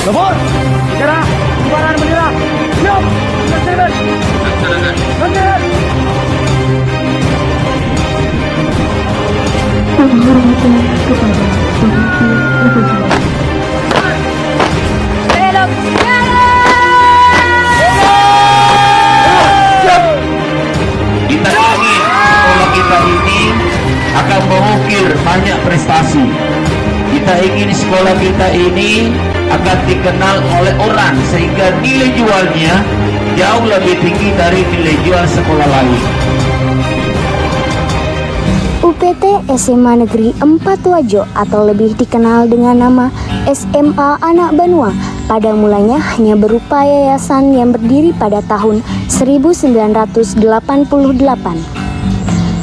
Lebur, bicara, kibaran bendera, siap, laksanakan. Laksanakan. Penghormatan kepada Pemimpin Upacara. Belok Kita ingin sekolah kita ini akan mengukir banyak prestasi. Kita ingin sekolah kita ini akan dikenal oleh orang sehingga nilai jualnya jauh lebih tinggi dari nilai jual sekolah lain. UPT SMA Negeri 4 Wajo atau lebih dikenal dengan nama SMA Anak Banua pada mulanya hanya berupa yayasan yang berdiri pada tahun 1988.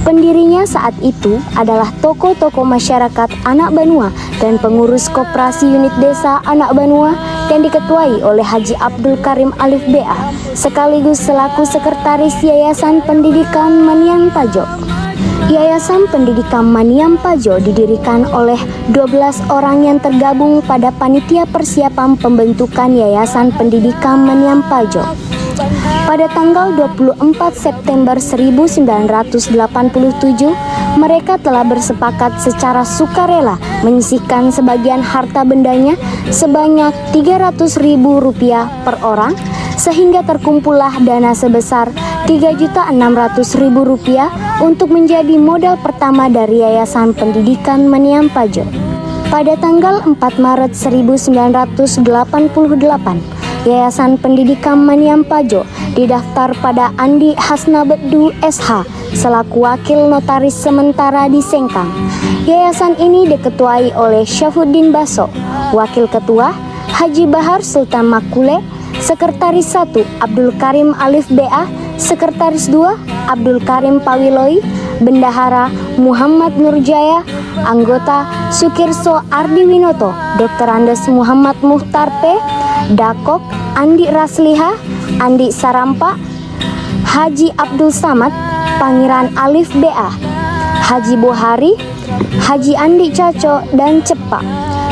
Pendirinya saat itu adalah tokoh-tokoh masyarakat Anak Banua dan pengurus koperasi unit desa Anak Banua yang diketuai oleh Haji Abdul Karim Alif BA sekaligus selaku sekretaris Yayasan Pendidikan Maniam Pajo. Yayasan Pendidikan Maniam Pajo didirikan oleh 12 orang yang tergabung pada panitia persiapan pembentukan Yayasan Pendidikan Maniam Pajo. Pada tanggal 24 September 1987, mereka telah bersepakat secara sukarela menyisihkan sebagian harta bendanya sebanyak Rp300.000 per orang, sehingga terkumpullah dana sebesar Rp3.600.000 untuk menjadi modal pertama dari Yayasan Pendidikan Maniam Pajo. Pada tanggal 4 Maret 1988, Yayasan Pendidikan Maniam Pajo didaftar pada Andi Hasnabeddu SH selaku wakil notaris sementara di Sengkang. Yayasan ini diketuai oleh Syafuddin Baso, wakil ketua Haji Bahar Sultan Makule, sekretaris 1 Abdul Karim Alif BA, sekretaris 2 Abdul Karim Pawiloi, bendahara Muhammad Nurjaya, anggota Sukirso Ardi Winoto, Dr. Andes Muhammad Muhtar P, Dakok Andi Rasliha, Andi Sarampa, Haji Abdul Samad, Pangeran Alif BA, Haji Bohari, Haji Andi Caco, dan Cepak.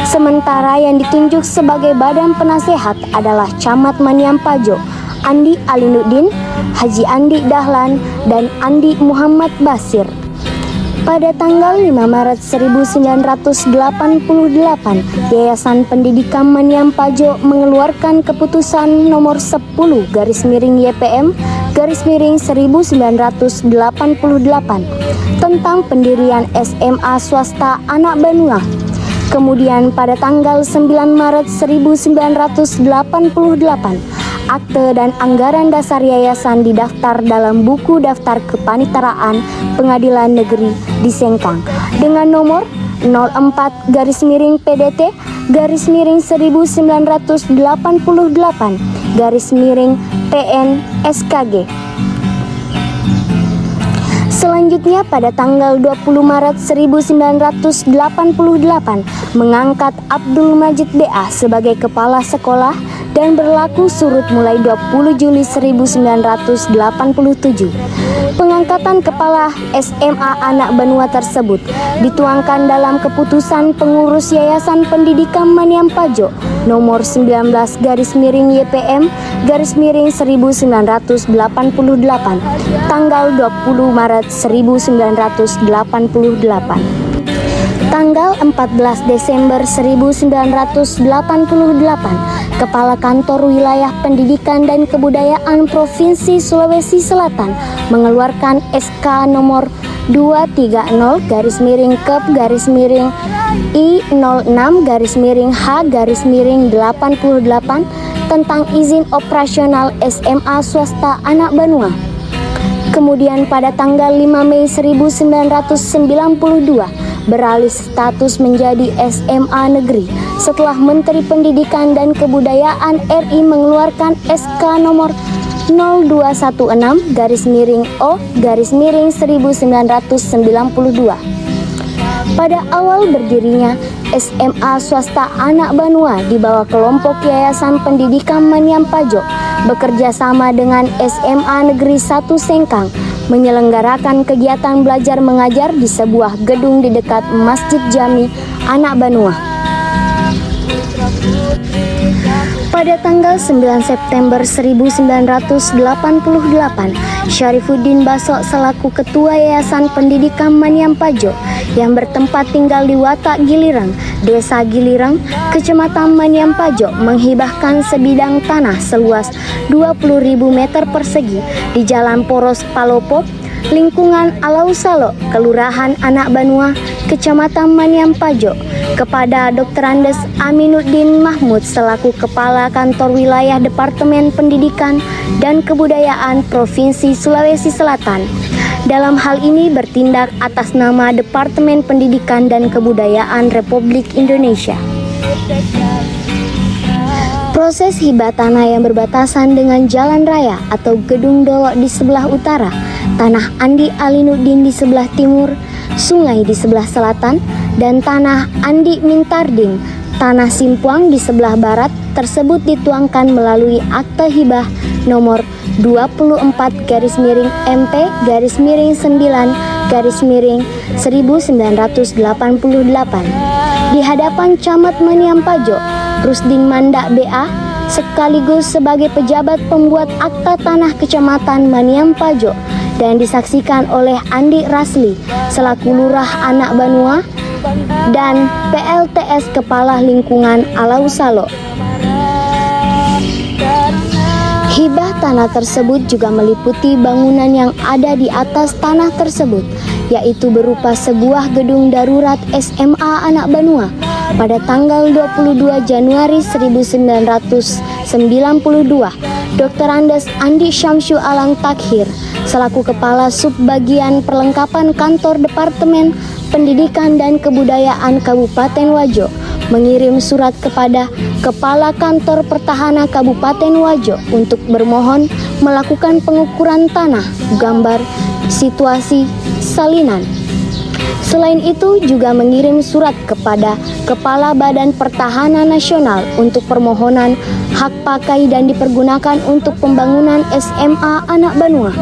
Sementara yang ditunjuk sebagai badan penasehat adalah Camat Maniam Pajo, Andi Alinuddin, Haji Andi Dahlan, dan Andi Muhammad Basir. Pada tanggal 5 Maret 1988, Yayasan Pendidikan Maniam Pajo mengeluarkan keputusan nomor 10/YPM/1988 tentang pendirian SMA swasta Anak Banua. Kemudian pada tanggal 9 Maret 1988, akte dan anggaran dasar yayasan didaftar dalam buku daftar kepaniteraan Pengadilan Negeri di Sengkang dengan nomor 04-PDT-1988-PN SKG. Selanjutnya pada tanggal 20 Maret 1988 mengangkat Abdul Majid BA sebagai kepala sekolah dan berlaku surut mulai 20 Juli 1987. Pengangkatan kepala SMA Anak Banua tersebut dituangkan dalam keputusan pengurus Yayasan Pendidikan Maniam Pajo nomor 19-1988 tanggal 20 Maret 1988. Tanggal 14 Desember 1988, Kepala Kantor Wilayah Pendidikan dan Kebudayaan Provinsi Sulawesi Selatan mengeluarkan SK nomor 230-I06-H-88 tentang izin operasional SMA swasta Anak Banua. Kemudian pada tanggal 5 Mei 1992 beralih status menjadi SMA negeri setelah Menteri Pendidikan dan Kebudayaan RI mengeluarkan SK nomor 0216-O-1992. Pada awal berdirinya SMA swasta Anak Banua di bawah kelompok Yayasan Pendidikan Maniam Pajo bekerja sama dengan SMA Negeri 1 Sengkang menyelenggarakan kegiatan belajar mengajar di sebuah gedung di dekat Masjid Jami Anak Banua. Pada tanggal 9 September 1988, Syarifuddin Baso selaku Ketua Yayasan Pendidikan Maniampajo yang bertempat tinggal di Watak Gilirang, Desa Gilirang, Kecamatan Maniampajo menghibahkan sebidang tanah seluas 20.000 meter persegi di Jalan Poros Palopo, lingkungan Alausalo, Kelurahan Anak Banua, Kecamatan Maniampajo, kepada Dr. Andes Aminuddin Mahmud selaku Kepala Kantor Wilayah Departemen Pendidikan dan Kebudayaan Provinsi Sulawesi Selatan. Dalam hal ini bertindak atas nama Departemen Pendidikan dan Kebudayaan Republik Indonesia. Proses hibah tanah yang berbatasan dengan jalan raya atau Gedung Dolo di sebelah utara, tanah Andi Alinuddin di sebelah timur, sungai di sebelah selatan, dan tanah Andi Mintarding, tanah Simpuang di sebelah barat tersebut dituangkan melalui akta hibah nomor 24-9-1988 di hadapan Camat Maniampajo, Rusdin Manda BA, sekaligus sebagai pejabat pembuat akta tanah Kecamatan Maniampajo, dan disaksikan oleh Andi Rasli selaku Lurah Anak Banua dan PLTS Kepala Lingkungan Alausalo. Hibah tanah tersebut juga meliputi bangunan yang ada di atas tanah tersebut, yaitu berupa sebuah gedung darurat SMA Anak Banua pada tanggal 22 Januari 1992. Dr. Andes Andi Syamsu Alang Takhir selaku Kepala Subbagian Perlengkapan Kantor Departemen Pendidikan dan Kebudayaan Kabupaten Wajo mengirim surat kepada Kepala Kantor Pertahanan Kabupaten Wajo untuk bermohon melakukan pengukuran tanah, gambar, situasi, salinan. Selain itu juga mengirim surat kepada Kepala Badan Pertahanan Nasional untuk permohonan hak pakai dan dipergunakan untuk pembangunan SMA Anak Banua.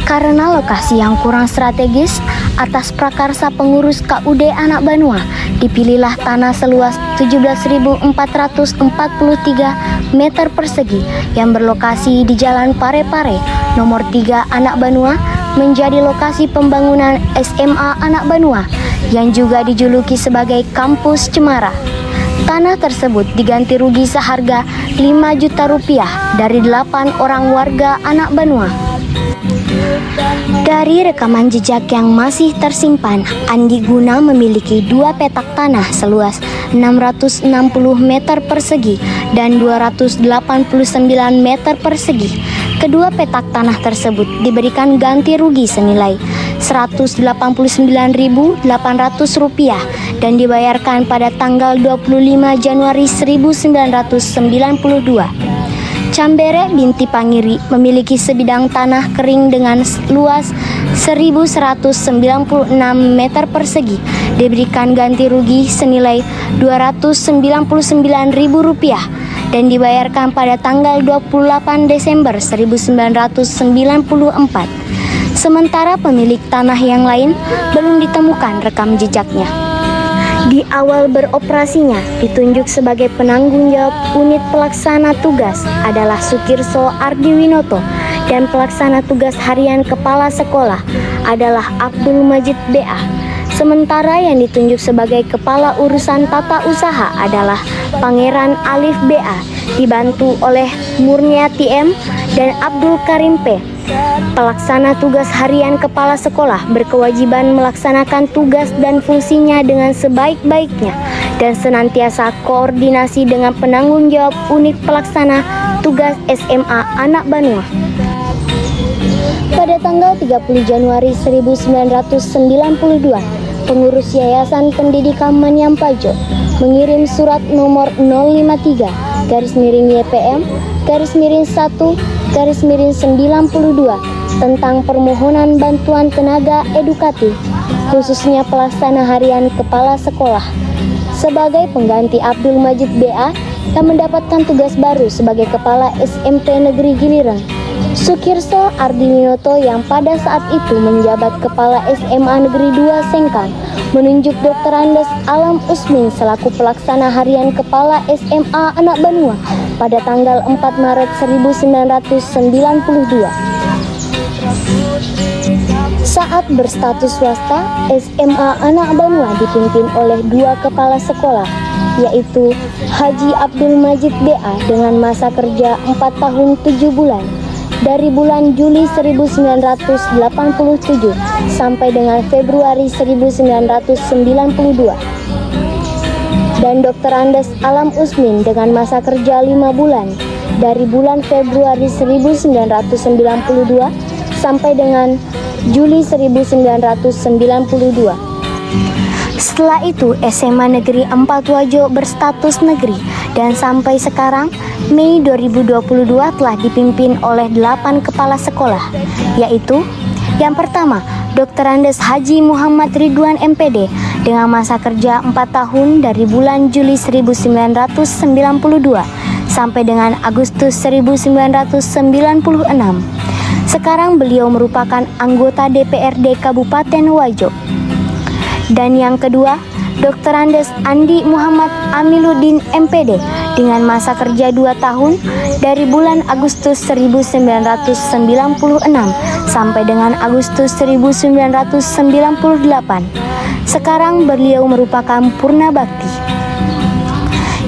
Karena lokasi yang kurang strategis, atas prakarsa pengurus KUD Anak Banua, dipilihlah tanah seluas 17.443 meter persegi yang berlokasi di Jalan Pare-Pare, nomor 3 Anak Banua, menjadi lokasi pembangunan SMA Anak Banua yang juga dijuluki sebagai Kampus Cemara. Tanah tersebut diganti rugi seharga 5 juta rupiah dari 8 orang warga Anak Banua. Dari rekaman jejak yang masih tersimpan, Andi Guna memiliki 2 petak tanah seluas 660 meter persegi dan 289 meter persegi. Kedua petak tanah tersebut diberikan ganti rugi senilai Rp189.800 dan dibayarkan pada tanggal 25 Januari 1992. Cambere binti Pangiri memiliki sebidang tanah kering dengan luas 1.196 meter persegi, diberikan ganti rugi senilai Rp299.000 dan dibayarkan pada tanggal 28 Desember 1994. Sementara pemilik tanah yang lain belum ditemukan rekam jejaknya. Di awal beroperasinya, ditunjuk sebagai penanggung jawab unit pelaksana tugas adalah Sukirso Ardiwinoto dan pelaksana tugas harian kepala sekolah adalah Abdul Majid BA. Sementara yang ditunjuk sebagai kepala urusan tata usaha adalah Pangeran Alif BA, dibantu oleh Murniati M dan Abdul Karim P. Pelaksana tugas harian kepala sekolah berkewajiban melaksanakan tugas dan fungsinya dengan sebaik-baiknya dan senantiasa koordinasi dengan penanggung jawab unit pelaksana tugas SMA Anak Banua. Pada tanggal 30 Januari 1992, pengurus Yayasan Pendidikan Maniampajo mengirim surat nomor 053-YPM-1-92 tentang permohonan bantuan tenaga edukatif, khususnya pelaksana harian kepala sekolah, sebagai pengganti Abdul Majid BA yang mendapatkan tugas baru sebagai Kepala SMP Negeri Gilirang Sukirso Ardinioto yang pada saat itu menjabat Kepala SMA Negeri 2 Sengkang menunjuk Dr. Andes Alam Usmin selaku pelaksana harian Kepala SMA Anak Banua pada tanggal 4 Maret 1992. Saat berstatus swasta, SMA Anak Banua dipimpin oleh 2 kepala sekolah, yaitu Haji Abdul Majid BA dengan masa kerja 4 tahun 7 bulan dari bulan Juli 1987 sampai dengan Februari 1992, dan Dr. Andes Alam Usmin dengan masa kerja 5 bulan dari bulan Februari 1992 sampai dengan Juli 1992. Setelah itu SMA Negeri 4 Wajo berstatus negeri dan sampai sekarang Mei 2022 telah dipimpin oleh 8 kepala sekolah, yaitu yang pertama Dr. Andes Haji Muhammad Ridwan MPD dengan masa kerja 4 tahun dari bulan Juli 1992 sampai dengan Agustus 1996. Sekarang beliau merupakan anggota DPRD Kabupaten Wajo. Dan yang kedua, Dr. Andes Andi Muhammad Amiluddin MPD dengan masa kerja 2 tahun dari bulan Agustus 1996 sampai dengan Agustus 1998. Sekarang beliau merupakan Purna Bakti.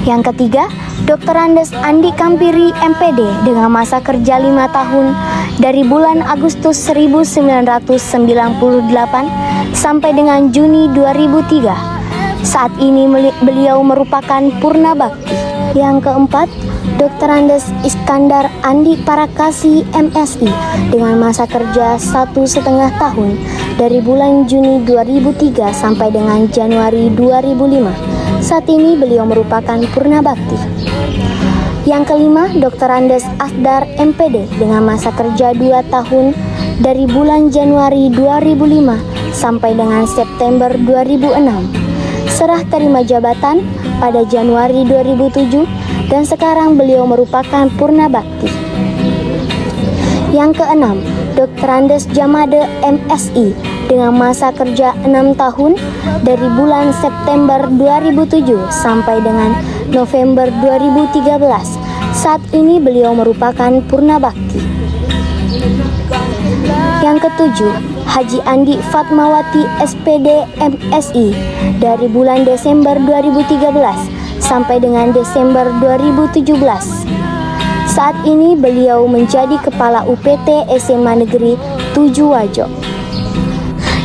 Yang ketiga, Dr. Andes Andi Kampiri MPD dengan masa kerja 5 tahun dari bulan Agustus 1998 sampai dengan Juni 2003. Saat ini beliau merupakan Purna Bakti. Yang keempat, Dr. Andes Iskandar Andi Parakasi MSI dengan masa kerja 1,5 tahun dari bulan Juni 2003 sampai dengan Januari 2005. Saat ini beliau merupakan Purna Bakti. Yang kelima, Dr. Andes Asdar MPD dengan masa kerja 2 tahun dari bulan Januari 2005 sampai dengan September 2006. Serah terima jabatan pada Januari 2007 dan sekarang beliau merupakan Purna Bakti. Yang keenam, Dr. Andes Jamade MSI dengan masa kerja 6 tahun dari bulan September 2007 sampai dengan November 2013. Saat ini beliau merupakan Purna Bakti. Yang ketujuh, Haji Andi Fatmawati SPD MSI dari bulan Desember 2013 sampai dengan Desember 2017. Saat ini beliau menjadi Kepala UPT SMA Negeri 7 Wajo.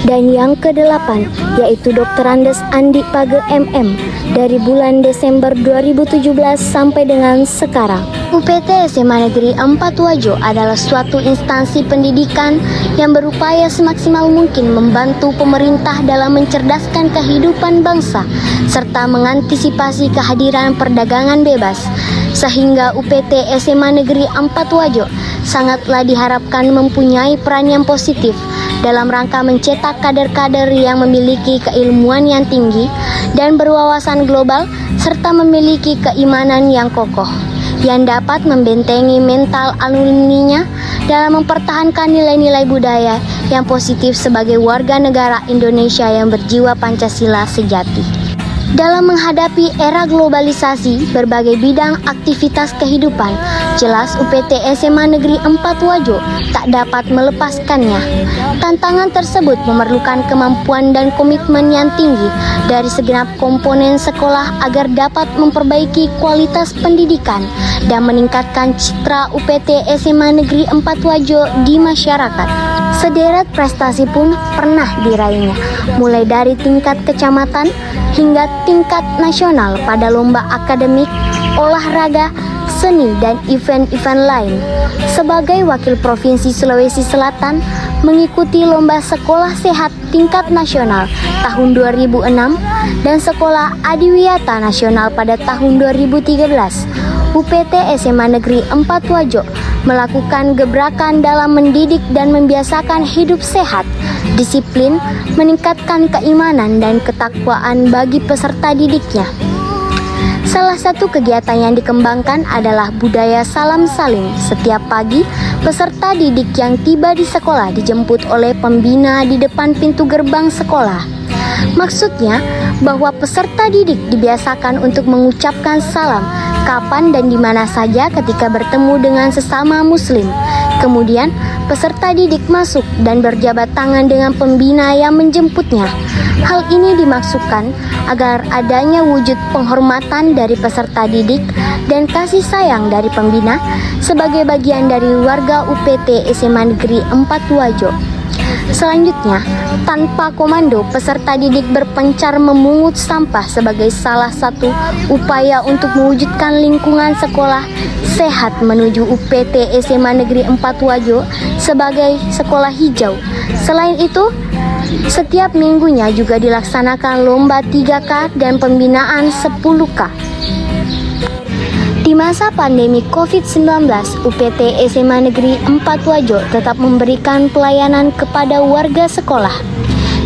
Dan yang kedelapan, yaitu Dr. Andes Andi Page MM dari bulan Desember 2017 sampai dengan sekarang. UPT SMA Negeri 4 Wajo adalah suatu instansi pendidikan yang berupaya semaksimal mungkin membantu pemerintah dalam mencerdaskan kehidupan bangsa serta mengantisipasi kehadiran perdagangan bebas, sehingga UPT SMA Negeri 4 Wajo sangatlah diharapkan mempunyai peran yang positif dalam rangka mencetak kader-kader yang memiliki keilmuan yang tinggi dan berwawasan global serta memiliki keimanan yang kokoh yang dapat membentengi mental alumninya dalam mempertahankan nilai-nilai budaya yang positif sebagai warga negara Indonesia yang berjiwa Pancasila sejati. Dalam menghadapi era globalisasi berbagai bidang aktivitas kehidupan, jelas UPT SMA Negeri 4 Wajo tak dapat melepaskannya. Tantangan tersebut memerlukan kemampuan dan komitmen yang tinggi dari segenap komponen sekolah agar dapat memperbaiki kualitas pendidikan dan meningkatkan citra UPT SMA Negeri 4 Wajo di masyarakat. Sederet prestasi pun pernah diraihnya, mulai dari tingkat kecamatan hingga tingkat nasional pada lomba akademik, olahraga, seni, dan event-event lain. Sebagai wakil Provinsi Sulawesi Selatan, mengikuti lomba sekolah sehat tingkat nasional tahun 2006 dan sekolah adiwiyata nasional pada tahun 2013. UPT SMA Negeri 4 Wajo melakukan gebrakan dalam mendidik dan membiasakan hidup sehat, disiplin, meningkatkan keimanan dan ketakwaan bagi peserta didiknya. Salah satu kegiatan yang dikembangkan adalah budaya salam saling. Setiap pagi, peserta didik yang tiba di sekolah dijemput oleh pembina di depan pintu gerbang sekolah. Maksudnya bahwa peserta didik dibiasakan untuk mengucapkan salam kapan dan di mana saja ketika bertemu dengan sesama muslim. Kemudian, peserta didik masuk dan berjabat tangan dengan pembina yang menjemputnya. Hal ini dimaksudkan agar adanya wujud penghormatan dari peserta didik dan kasih sayang dari pembina sebagai bagian dari warga UPT SMA Negeri 4 Wajo. Selanjutnya, tanpa komando, peserta didik berpencar memungut sampah sebagai salah satu upaya untuk mewujudkan lingkungan sekolah sehat menuju UPT SMA Negeri 4 Wajo sebagai sekolah hijau. Selain itu, setiap minggunya juga dilaksanakan lomba 3K dan pembinaan 10K. Di masa pandemi COVID-19, UPT SMA Negeri 4 Wajo tetap memberikan pelayanan kepada warga sekolah.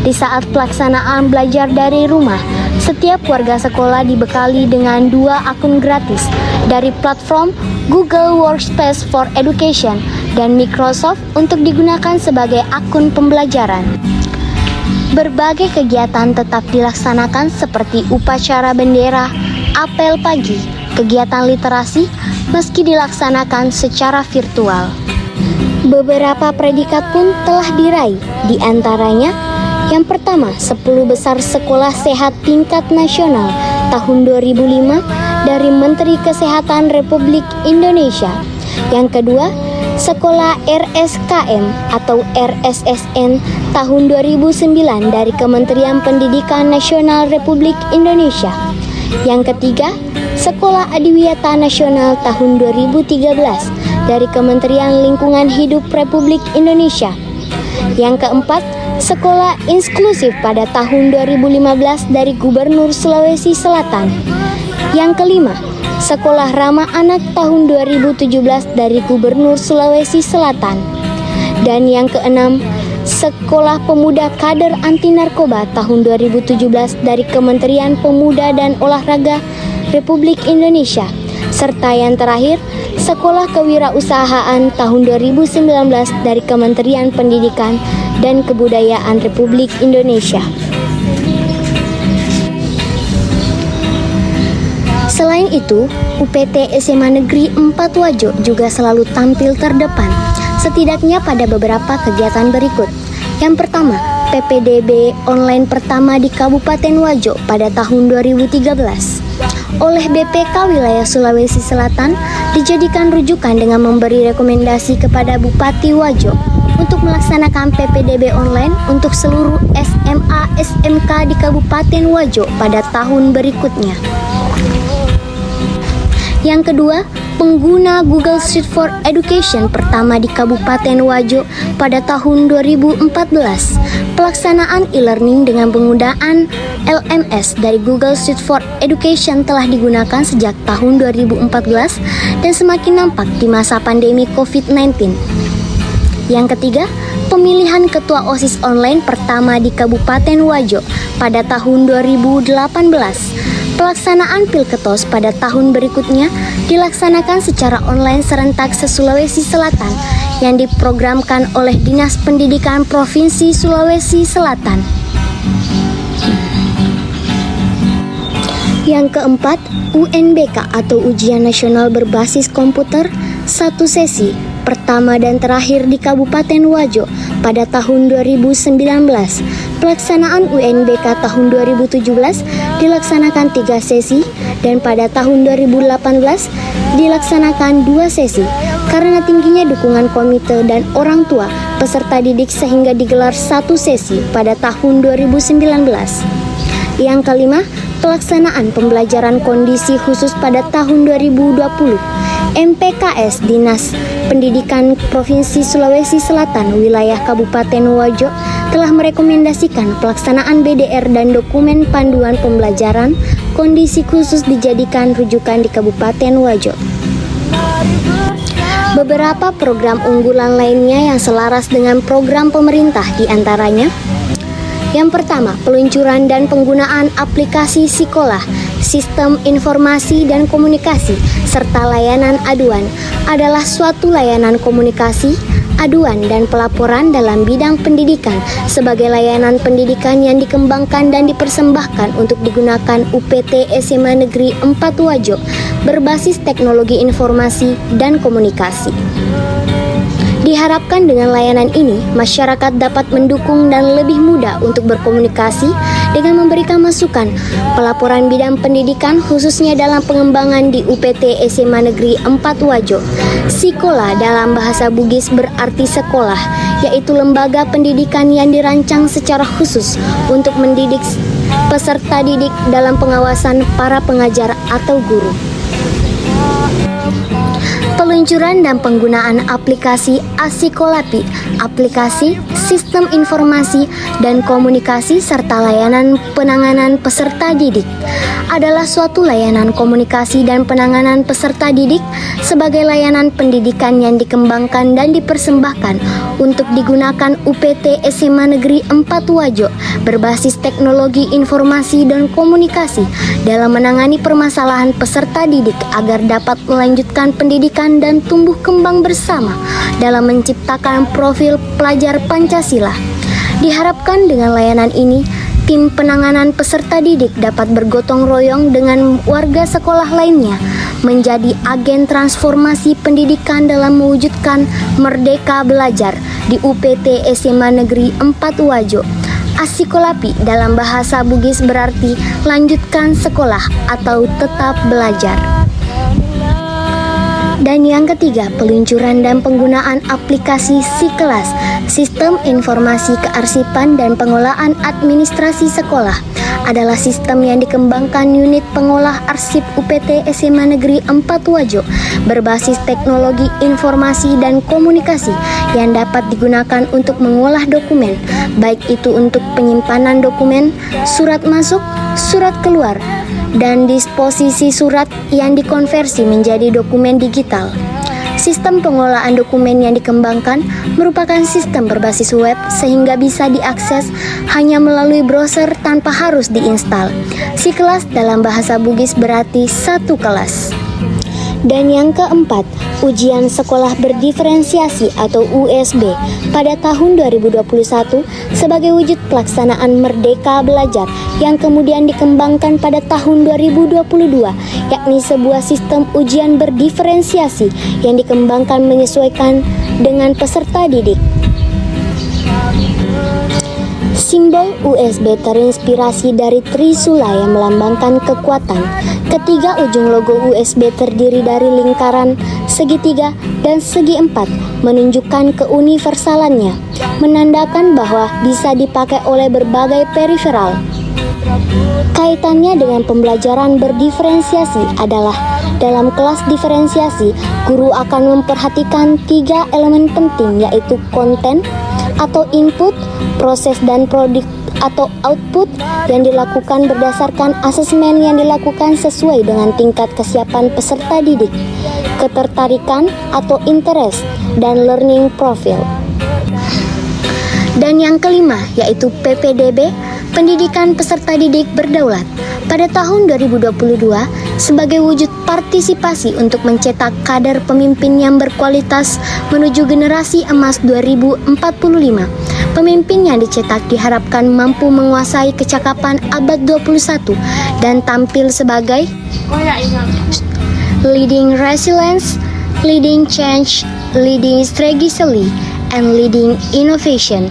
Di saat pelaksanaan belajar dari rumah, setiap warga sekolah dibekali dengan 2 akun gratis dari platform Google Workspace for Education dan Microsoft untuk digunakan sebagai akun pembelajaran. Berbagai kegiatan tetap dilaksanakan seperti upacara bendera, apel pagi, kegiatan literasi meski dilaksanakan secara virtual. Beberapa predikat pun telah diraih, di antaranya yang pertama 10 besar sekolah sehat tingkat nasional tahun 2005 dari Menteri Kesehatan Republik Indonesia. Yang kedua, Sekolah RSKM atau RSSN tahun 2009 dari Kementerian Pendidikan Nasional Republik Indonesia. Yang ketiga, Sekolah Adiwiyata Nasional tahun 2013 dari Kementerian Lingkungan Hidup Republik Indonesia. Yang keempat, Sekolah Inklusif pada tahun 2015 dari Gubernur Sulawesi Selatan. Yang kelima, Sekolah Ramah Anak tahun 2017 dari Gubernur Sulawesi Selatan. Dan yang keenam, Sekolah Pemuda Kader Anti Narkoba tahun 2017 dari Kementerian Pemuda dan Olahraga Republik Indonesia. Serta yang terakhir, Sekolah Kewirausahaan tahun 2019 dari Kementerian Pendidikan dan Kebudayaan Republik Indonesia. Selain itu, UPT SMA Negeri 4 Wajo juga selalu tampil terdepan, setidaknya pada beberapa kegiatan berikut. Yang pertama, PPDB online pertama di Kabupaten Wajo pada tahun 2013. Oleh BPK Wilayah Sulawesi Selatan, dijadikan rujukan dengan memberi rekomendasi kepada Bupati Wajo untuk melaksanakan PPDB online untuk seluruh SMA SMK di Kabupaten Wajo pada tahun berikutnya. Yang kedua, pengguna Google Street for Education pertama di Kabupaten Wajo pada tahun 2014. Pelaksanaan e-learning dengan penggunaan LMS dari Google Street for Education telah digunakan sejak tahun 2014 dan semakin nampak di masa pandemi COVID-19. Yang ketiga, pemilihan ketua OSIS online pertama di Kabupaten Wajo pada tahun 2018. Pelaksanaan Pilketos pada tahun berikutnya dilaksanakan secara online serentak se-Sulawesi Selatan yang diprogramkan oleh Dinas Pendidikan Provinsi Sulawesi Selatan. Yang keempat, UNBK atau Ujian Nasional Berbasis Komputer, 1 sesi pertama dan terakhir di Kabupaten Wajo pada tahun 2019. Pelaksanaan UNBK tahun 2017 dilaksanakan 3 sesi dan pada tahun 2018 dilaksanakan 2 sesi karena tingginya dukungan komite dan orang tua peserta didik sehingga digelar 1 sesi pada tahun 2019. Yang kelima, pelaksanaan pembelajaran kondisi khusus pada tahun 2020. MPKS Dinas Pendidikan Provinsi Sulawesi Selatan wilayah Kabupaten Wajo telah merekomendasikan pelaksanaan BDR dan dokumen panduan pembelajaran kondisi khusus dijadikan rujukan di Kabupaten Wajo. Beberapa program unggulan lainnya yang selaras dengan program pemerintah diantaranya: Yang pertama, peluncuran dan penggunaan aplikasi Sekolah, sistem informasi dan komunikasi, serta layanan aduan adalah suatu layanan komunikasi, aduan dan pelaporan dalam bidang pendidikan sebagai layanan pendidikan yang dikembangkan dan dipersembahkan untuk digunakan UPT SMA Negeri 4 Wajo berbasis teknologi informasi dan komunikasi. Diharapkan dengan layanan ini, masyarakat dapat mendukung dan lebih mudah untuk berkomunikasi dengan memberikan masukan pelaporan bidang pendidikan khususnya dalam pengembangan di UPT SMA Negeri 4 Wajo. Sekolah dalam bahasa Bugis berarti sekolah, yaitu lembaga pendidikan yang dirancang secara khusus untuk mendidik peserta didik dalam pengawasan para pengajar atau guru. Peluncuran dan penggunaan aplikasi Asikolapi, aplikasi sistem informasi dan komunikasi serta layanan penanganan peserta didik adalah suatu layanan komunikasi dan penanganan peserta didik sebagai layanan pendidikan yang dikembangkan dan dipersembahkan untuk digunakan UPT SMA Negeri 4 Wajo berbasis teknologi informasi dan komunikasi dalam menangani permasalahan peserta didik agar dapat melanjutkan pendidikan dan tumbuh kembang bersama dalam menciptakan profil pelajar Pancasila. Diharapkan dengan layanan ini, tim penanganan peserta didik dapat bergotong royong dengan warga sekolah lainnya menjadi agen transformasi pendidikan dalam mewujudkan Merdeka Belajar di UPT SMA Negeri 4 Wajo. Asikolapi dalam bahasa Bugis berarti lanjutkan sekolah atau tetap belajar. Dan yang ketiga, peluncuran dan penggunaan aplikasi Sikelas, sistem informasi kearsipan dan pengolahan administrasi sekolah adalah sistem yang dikembangkan unit pengolah arsip UPT SMA Negeri 4 Wajo berbasis teknologi informasi dan komunikasi yang dapat digunakan untuk mengolah dokumen, baik itu untuk penyimpanan dokumen, surat masuk, surat keluar, dan disposisi surat yang dikonversi menjadi dokumen digital. Sistem pengolahan dokumen yang dikembangkan merupakan sistem berbasis web sehingga bisa diakses hanya melalui browser tanpa harus diinstal. Sikelas dalam bahasa Bugis berarti satu kelas. Dan yang keempat, ujian sekolah berdiferensiasi atau USB pada tahun 2021 sebagai wujud pelaksanaan Merdeka Belajar yang kemudian dikembangkan pada tahun 2022, yakni sebuah sistem ujian berdiferensiasi yang dikembangkan menyesuaikan dengan peserta didik. Simbol USB terinspirasi dari Trisula yang melambangkan kekuatan. Ketiga ujung logo USB terdiri dari lingkaran, segitiga, dan segi empat, menunjukkan keuniversalannya, menandakan bahwa bisa dipakai oleh berbagai periferal. Kaitannya dengan pembelajaran berdiferensiasi adalah dalam kelas diferensiasi, guru akan memperhatikan tiga elemen penting yaitu konten atau input, proses dan produk atau output yang dilakukan berdasarkan asesmen yang dilakukan sesuai dengan tingkat kesiapan peserta didik, ketertarikan atau interest, dan learning profile. Dan yang kelima yaitu PPDB, Pendidikan Peserta Didik Berdaulat. Pada tahun 2022, sebagai wujud partisipasi untuk mencetak kader pemimpin yang berkualitas menuju generasi emas 2045. Pemimpin yang dicetak diharapkan mampu menguasai kecakapan abad 21 dan tampil sebagai leading resilience, leading change, leading strategically, and leading innovation,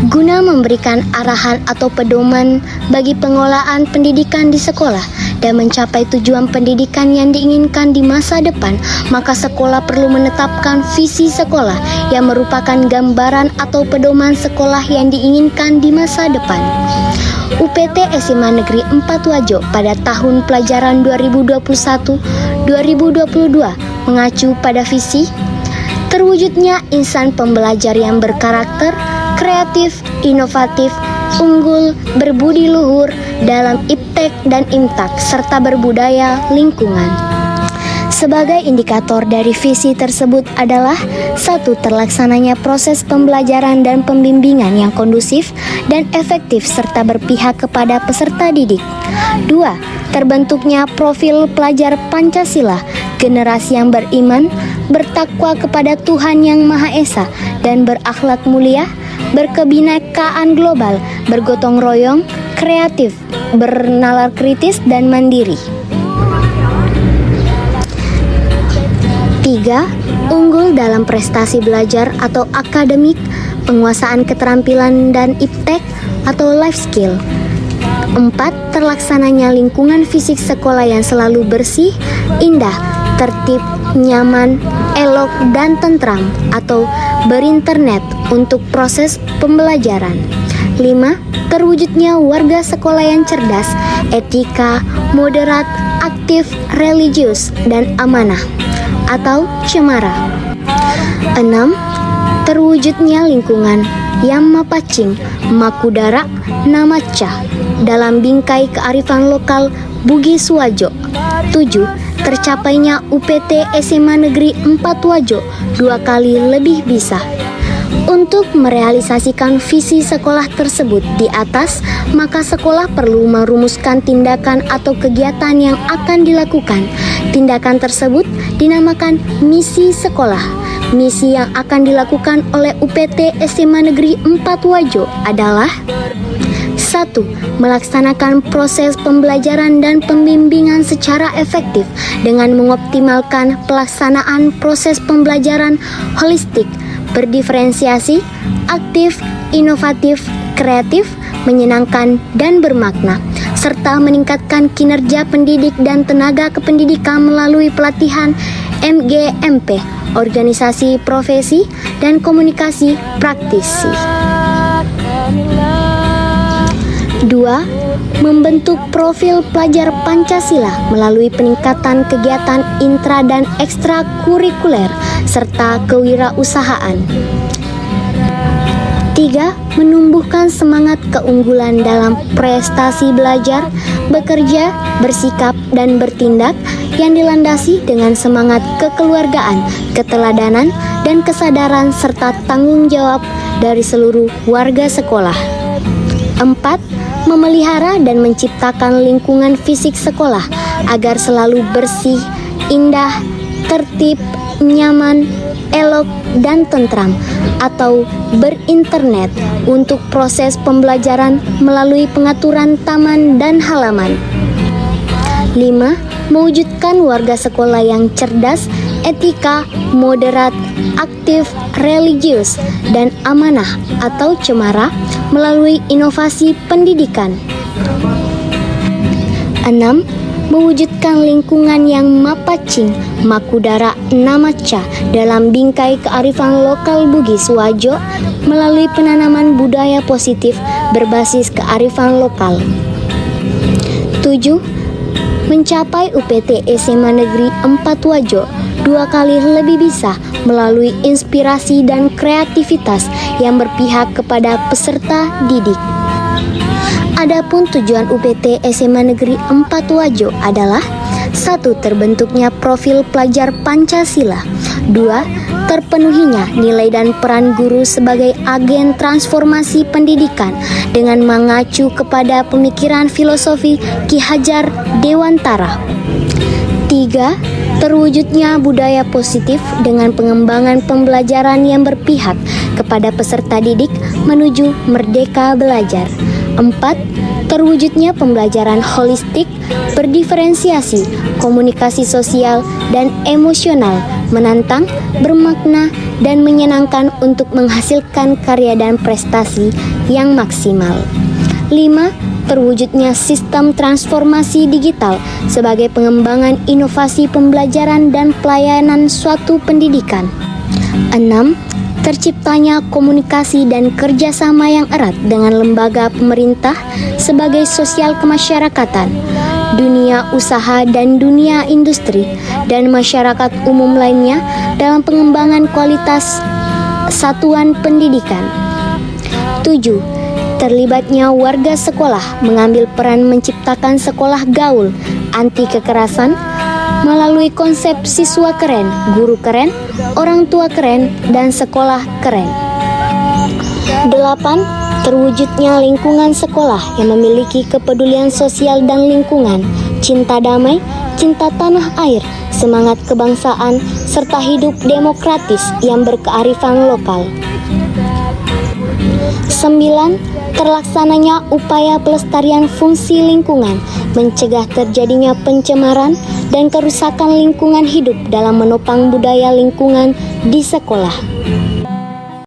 guna memberikan arahan atau pedoman bagi pengolahan pendidikan di sekolah dan mencapai tujuan pendidikan yang diinginkan di masa depan, maka sekolah perlu menetapkan visi sekolah yang merupakan gambaran atau pedoman sekolah yang diinginkan di masa depan. UPT SMA Negeri 4 Wajo pada tahun pelajaran 2021-2022 mengacu pada visi terwujudnya insan pembelajar yang berkarakter, kreatif, inovatif, unggul, berbudi luhur dalam iptek dan imtak, serta berbudaya lingkungan. Sebagai indikator dari visi tersebut adalah 1. Terlaksananya proses pembelajaran dan pembimbingan yang kondusif dan efektif serta berpihak kepada peserta didik. 2. Terbentuknya profil pelajar Pancasila, generasi yang beriman, bertakwa kepada Tuhan Yang Maha Esa, dan berakhlak mulia, berkebinekaan global, bergotong royong, kreatif, bernalar kritis, dan mandiri. 3. Unggul dalam prestasi belajar atau akademik, penguasaan keterampilan dan iptek atau life skill. 4. Terlaksananya lingkungan fisik sekolah yang selalu bersih, indah, tertib, nyaman, elok, dan tentram atau berinternet untuk proses pembelajaran. 5. Terwujudnya warga sekolah yang cerdas, etika, moderat, aktif, religius, dan amanah atau cemara. 6. Terwujudnya lingkungan yang mapacing, makudara, namaca dalam bingkai kearifan lokal Bugis Wajo. 7. Tercapainya UPT SMA Negeri 4 Wajo 2 kali lebih bisa. Untuk merealisasikan visi sekolah tersebut di atas, maka sekolah perlu merumuskan tindakan atau kegiatan yang akan dilakukan. Tindakan tersebut dinamakan misi sekolah. Misi yang akan dilakukan oleh UPT SMA Negeri 4 Wajo adalah 1. Melaksanakan proses pembelajaran dan pembimbingan secara efektif dengan mengoptimalkan pelaksanaan proses pembelajaran holistik, berdiferensiasi, aktif, inovatif, kreatif, menyenangkan, dan bermakna, serta meningkatkan kinerja pendidik dan tenaga kependidikan melalui pelatihan MGMP, organisasi profesi, dan komunikasi praktisi. 2. Membentuk profil pelajar Pancasila melalui peningkatan kegiatan intra dan ekstrakurikuler serta kewirausahaan. 3. Menumbuhkan semangat keunggulan dalam prestasi belajar, bekerja, bersikap, dan bertindak yang dilandasi dengan semangat kekeluargaan, keteladanan, dan kesadaran serta tanggung jawab dari seluruh warga sekolah. 4. Memelihara dan menciptakan lingkungan fisik sekolah agar selalu bersih, indah, tertib, nyaman, elok, dan tentram atau berinternet untuk proses pembelajaran melalui pengaturan taman dan halaman. 5. Mewujudkan warga sekolah yang cerdas, etika, moderat, aktif, religius, dan amanah atau cemara melalui inovasi pendidikan. 6. Mewujudkan lingkungan yang mapacing, makudara, namaca dalam bingkai kearifan lokal Bugis Wajo melalui penanaman budaya positif berbasis kearifan lokal. 7. Mencapai UPT SMA Negeri 4 Wajo 2 kali lebih bisa melalui inspirasi dan kreativitas yang berpihak kepada peserta didik. Adapun tujuan UPT SMA Negeri 4 Wajo adalah 1. Terbentuknya profil pelajar Pancasila. 2. Terpenuhinya nilai dan peran guru sebagai agen transformasi pendidikan dengan mengacu kepada pemikiran filosofi Ki Hajar Dewantara. 3. Terwujudnya budaya positif dengan pengembangan pembelajaran yang berpihak kepada peserta didik menuju merdeka belajar. 4. Terwujudnya pembelajaran holistik, berdiferensiasi, komunikasi sosial, dan emosional, menantang, bermakna, dan menyenangkan untuk menghasilkan karya dan prestasi yang maksimal. 5. Terwujudnya sistem transformasi digital sebagai pengembangan inovasi pembelajaran dan pelayanan suatu pendidikan. 6. Terciptanya komunikasi dan kerjasama yang erat dengan lembaga pemerintah sebagai sosial kemasyarakatan, dunia usaha dan dunia industri, dan masyarakat umum lainnya dalam pengembangan kualitas satuan pendidikan. 7. Terlibatnya warga sekolah mengambil peran menciptakan sekolah gaul, anti kekerasan, melalui konsep siswa keren, guru keren, orang tua keren, dan sekolah keren. 8. Terwujudnya lingkungan sekolah yang memiliki kepedulian sosial dan lingkungan, cinta damai, cinta tanah air, semangat kebangsaan, serta hidup demokratis yang berkearifan lokal. 9. Terlaksananya upaya pelestarian fungsi lingkungan, mencegah terjadinya pencemaran dan kerusakan lingkungan hidup dalam menopang budaya lingkungan di sekolah.